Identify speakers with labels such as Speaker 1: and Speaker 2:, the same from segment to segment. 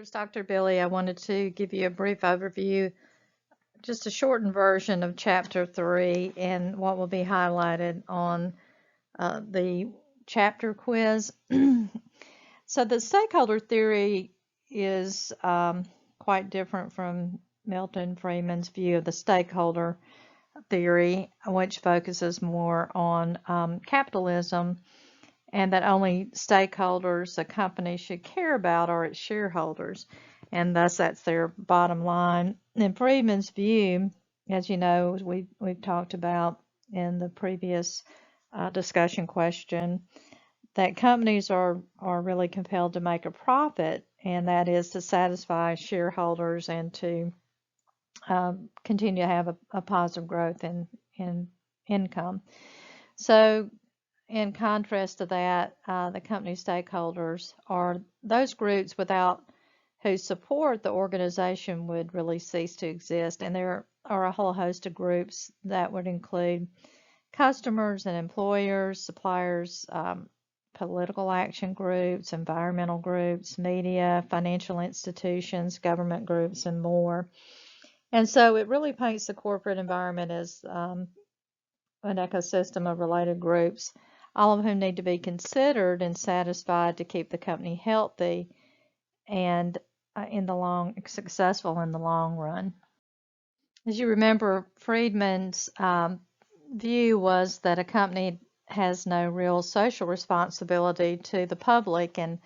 Speaker 1: It's Dr. Billy. I wanted to give you a brief overview, just a shortened version of Chapter 3 and what will be highlighted on the chapter quiz. So the stakeholder theory is quite different from Milton Friedman's view of the stakeholder theory, which focuses more on capitalism, and that only stakeholders a company should care about are its shareholders, and thus that's their bottom line. In Friedman's view, as you know, we've talked about in the previous discussion question, that companies are really compelled to make a profit, and that is to satisfy shareholders and to continue to have a positive growth in income. So in contrast to that, the company stakeholders are those groups without whose support the organization would really cease to exist. And there are a whole host of groups that would include customers and employers, suppliers, political action groups, environmental groups, media, financial institutions, government groups, and more. And so it really paints the corporate environment as an ecosystem of related groups, all of whom need to be considered and satisfied to keep the company healthy and successful in the long run. As you remember, Friedman's view was that a company has no real social responsibility to the public, and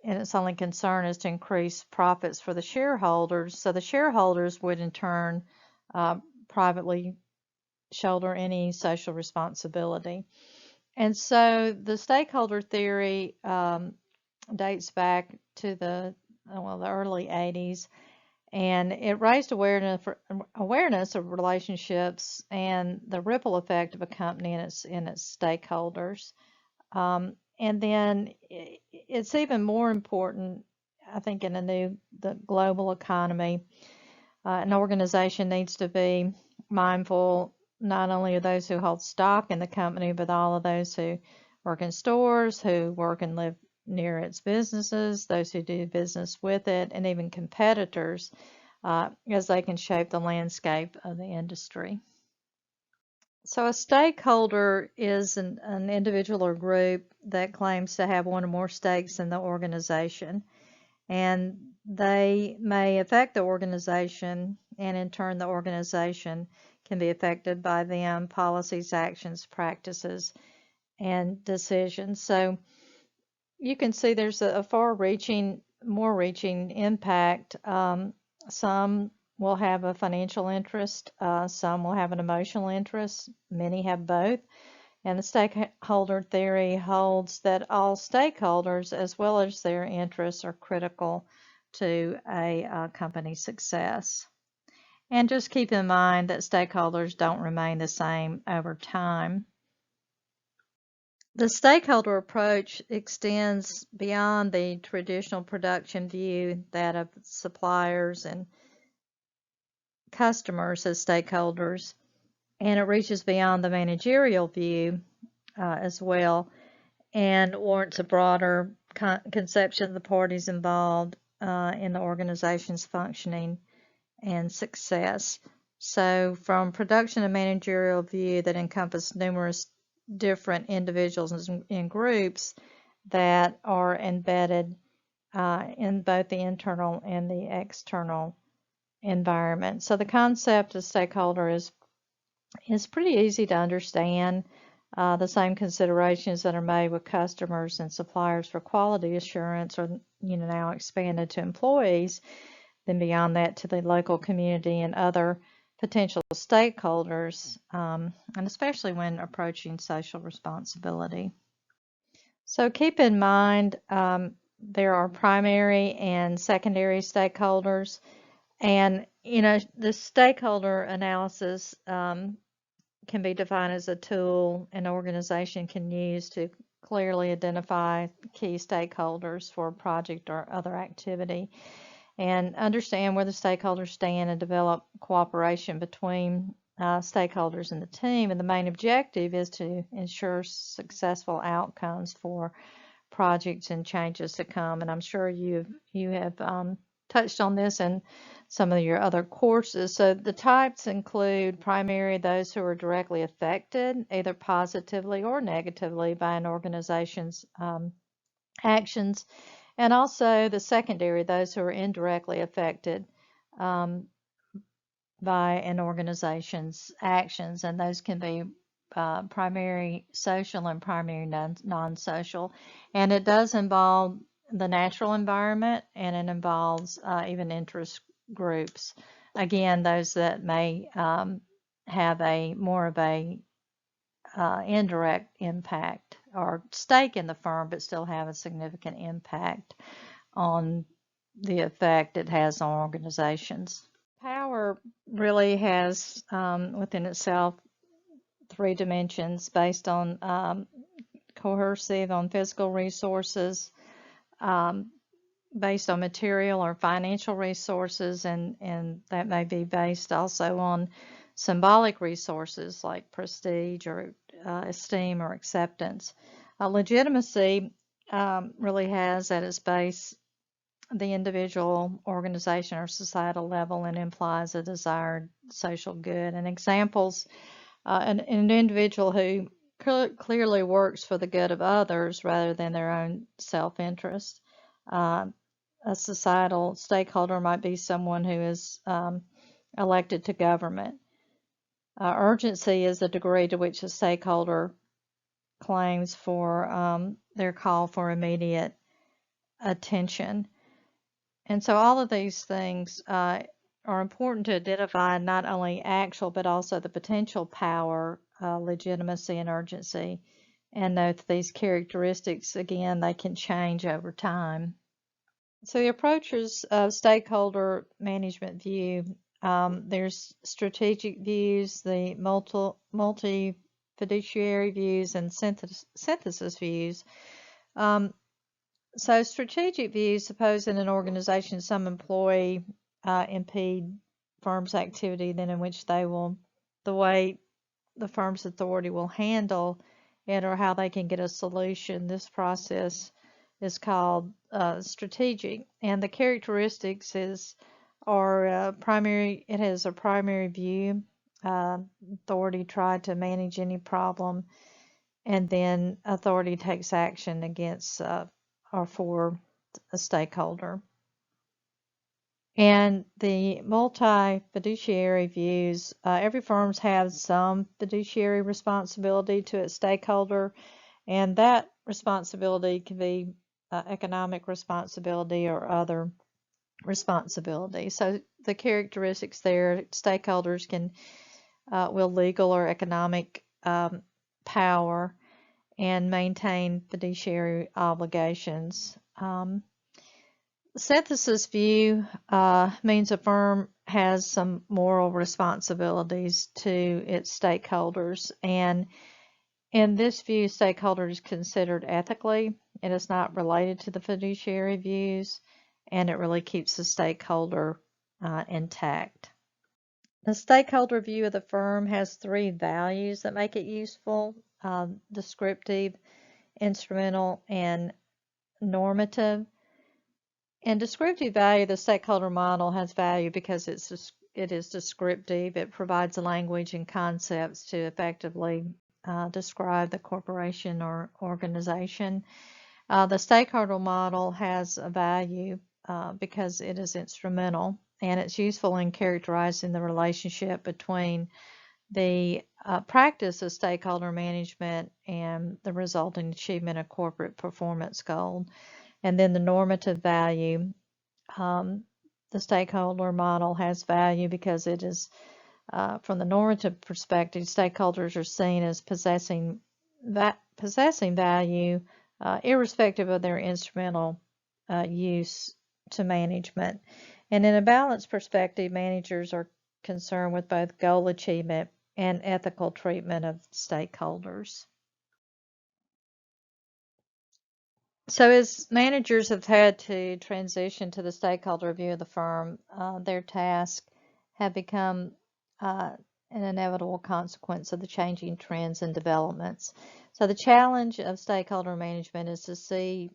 Speaker 1: its only concern is to increase profits for the shareholders. So the shareholders would in turn privately shoulder any social responsibility. And so the stakeholder theory dates back to the early 80s, and it raised awareness of relationships and the ripple effect of a company and its stakeholders. And then it's even more important, I think, in the global economy. An organization needs to be mindful not only of those who hold stock in the company, but all of those who work in stores, who work and live near its businesses, those who do business with it, and even competitors, as they can shape the landscape of the industry. So a stakeholder is an individual or group that claims to have one or more stakes in the organization, and they may affect the organization, and in turn the organization can be affected by them, policies, actions, practices, and decisions. So you can see there's a more reaching impact. Some will have a financial interest, some will have an emotional interest, many have both. And the stakeholder theory holds that all stakeholders, as well as their interests, are critical to a company's success. And just keep in mind that stakeholders don't remain the same over time. The stakeholder approach extends beyond the traditional production view, that of suppliers and customers as stakeholders, and it reaches beyond the managerial view as well, and warrants a broader conception of the parties involved in the organization's functioning and success. So from production and managerial view that encompass numerous different individuals and groups that are embedded in both the internal and the external environment. So the concept of stakeholder is pretty easy to understand. The same considerations that are made with customers and suppliers for quality assurance are now expanded to employees, then beyond that to the local community and other potential stakeholders, and especially when approaching social responsibility. So keep in mind there are primary and secondary stakeholders, and the stakeholder analysis can be defined as a tool an organization can use to clearly identify key stakeholders for a project or other activity, and understand where the stakeholders stand and develop cooperation between stakeholders in the team. And the main objective is to ensure successful outcomes for projects and changes to come. And I'm sure you have touched on this in some of your other courses. So the types include primary, those who are directly affected, either positively or negatively, by an organization's actions, and also the secondary, those who are indirectly affected by an organization's actions, and those can be primary social and primary non-social. And it does involve the natural environment, and it involves even interest groups. Again, those that may have a more of a indirect impact or stake in the firm, but still have a significant impact on the effect it has on organizations. Power really has within itself three dimensions based on coercive on physical resources, based on material or financial resources, and that may be based also on symbolic resources like prestige or esteem or acceptance. Legitimacy really has at its base the individual, organization, or societal level, and implies a desired social good. And examples, an individual who clearly works for the good of others rather than their own self-interest. A societal stakeholder might be someone who is elected to government. Urgency is the degree to which a stakeholder claims for their call for immediate attention. And so all of these things are important to identify not only actual but also the potential power, legitimacy, and urgency. And note that these characteristics, again, they can change over time. So the approaches of stakeholder management view, there's strategic views, the multi-fiduciary views, and synthesis views. So strategic views suppose in an organization some employee impede firm's activity, then in which they will, the way the firm's authority will handle it or how they can get a solution. This process is called strategic, and the characteristics are primary. It has a primary view, authority try to manage any problem, and then authority takes action against or for a stakeholder. And the multi-fiduciary views, every firm has some fiduciary responsibility to its stakeholder, and that responsibility can be economic responsibility or other responsibility. So the characteristics there, stakeholders can will legal or economic power and maintain fiduciary obligations. Synthesis view means a firm has some moral responsibilities to its stakeholders, and in this view, stakeholder is considered ethically. It is not related to the fiduciary views, and it really keeps the stakeholder intact. The stakeholder view of the firm has three values that make it useful: descriptive, instrumental, and normative. And descriptive value, the stakeholder model has value because it is descriptive. It provides language and concepts to effectively describe the corporation or organization. The stakeholder model has a value because it is instrumental, and it's useful in characterizing the relationship between the practice of stakeholder management and the resulting achievement of corporate performance goal. And then the normative value, the stakeholder model has value because it is, from the normative perspective, stakeholders are seen as possessing value, irrespective of their instrumental use to management. And in a balanced perspective, managers are concerned with both goal achievement and ethical treatment of stakeholders. So as managers have had to transition to the stakeholder view of the firm, their tasks have become an inevitable consequence of the changing trends and developments. So the challenge of stakeholder management is to see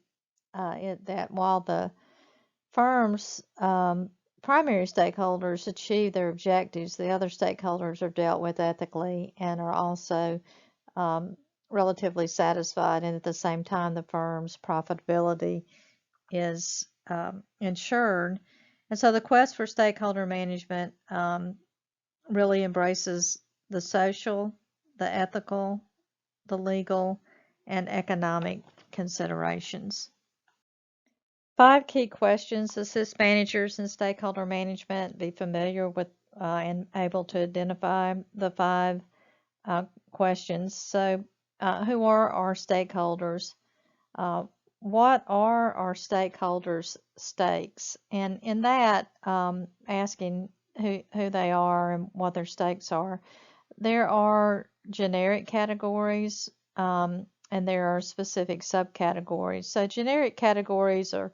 Speaker 1: that while the firm's primary stakeholders achieve their objectives, the other stakeholders are dealt with ethically and are also relatively satisfied, and at the same time the firm's profitability is ensured. And so the quest for stakeholder management really embraces the social, the ethical, the legal, and economic considerations. 5 key questions assist managers in stakeholder management be familiar with and able to identify the 5 questions. So, who are our stakeholders? What are our stakeholders' stakes? And in that, asking who they are and what their stakes are, there are generic categories and there are specific subcategories. So generic categories are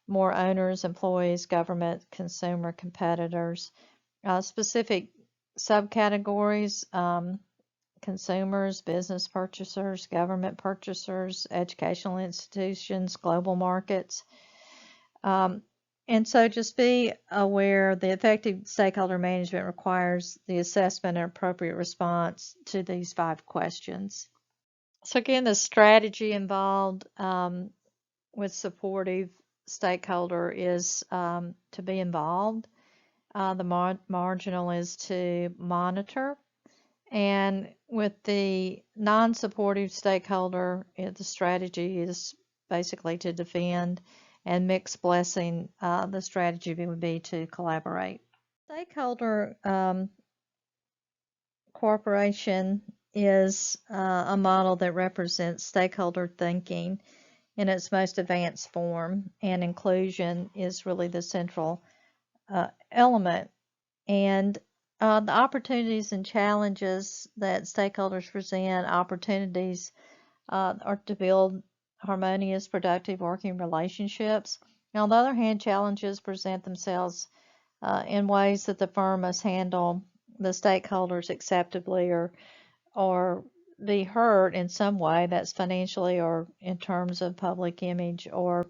Speaker 1: more owners, employees, government, consumer, competitors. Specific subcategories, consumers, business purchasers, government purchasers, educational institutions, global markets. And so just be aware the effective stakeholder management requires the assessment and appropriate response to these 5 questions. So again, the strategy involved with supportive stakeholder is to be involved. The marginal is to monitor. And with the non-supportive stakeholder, the strategy is basically to defend, and mixed blessing, the strategy would be to collaborate. Stakeholder Corporation is a model that represents stakeholder thinking in its most advanced form, and inclusion is really the central element. And the opportunities and challenges that stakeholders present, opportunities are to build harmonious, productive working relationships. Now, on the other hand, challenges present themselves in ways that the firm must handle the stakeholders acceptably or be hurt in some way, that's financially or in terms of public image or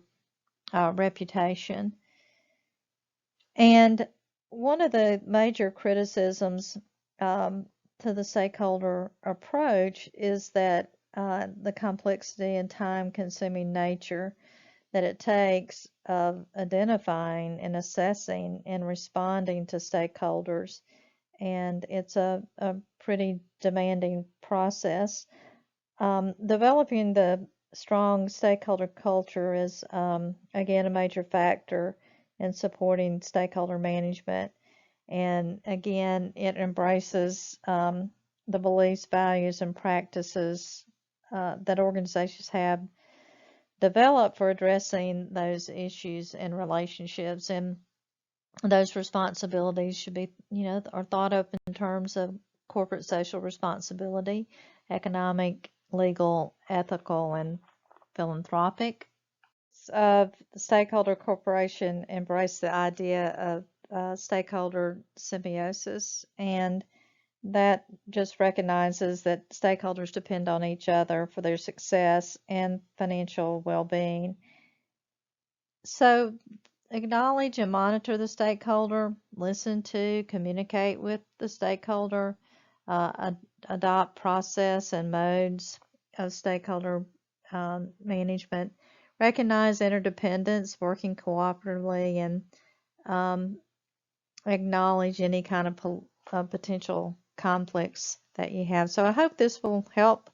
Speaker 1: reputation. And one of the major criticisms to the stakeholder approach is that the complexity and time-consuming nature that it takes of identifying and assessing and responding to stakeholders. And it's a pretty demanding process. Developing the strong stakeholder culture is, again, a major factor in supporting stakeholder management. And again, it embraces the beliefs, values, and practices that organizations have developed for addressing those issues and relationships. And those responsibilities should be, are thought of in terms of corporate social responsibility, economic, legal, ethical, and philanthropic. The Stakeholder Corporation embraced the idea of stakeholder symbiosis, and that just recognizes that stakeholders depend on each other for their success and financial well-being. So acknowledge and monitor the stakeholder, listen to, communicate with the stakeholder, adopt process and modes of stakeholder management, recognize interdependence, working cooperatively, and acknowledge any kind of potential conflicts that you have. So I hope this will help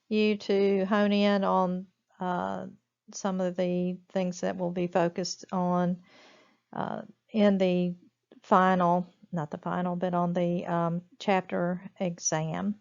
Speaker 1: you to hone in on some of the things that will be focused on in the final, not the final, but on the chapter exam.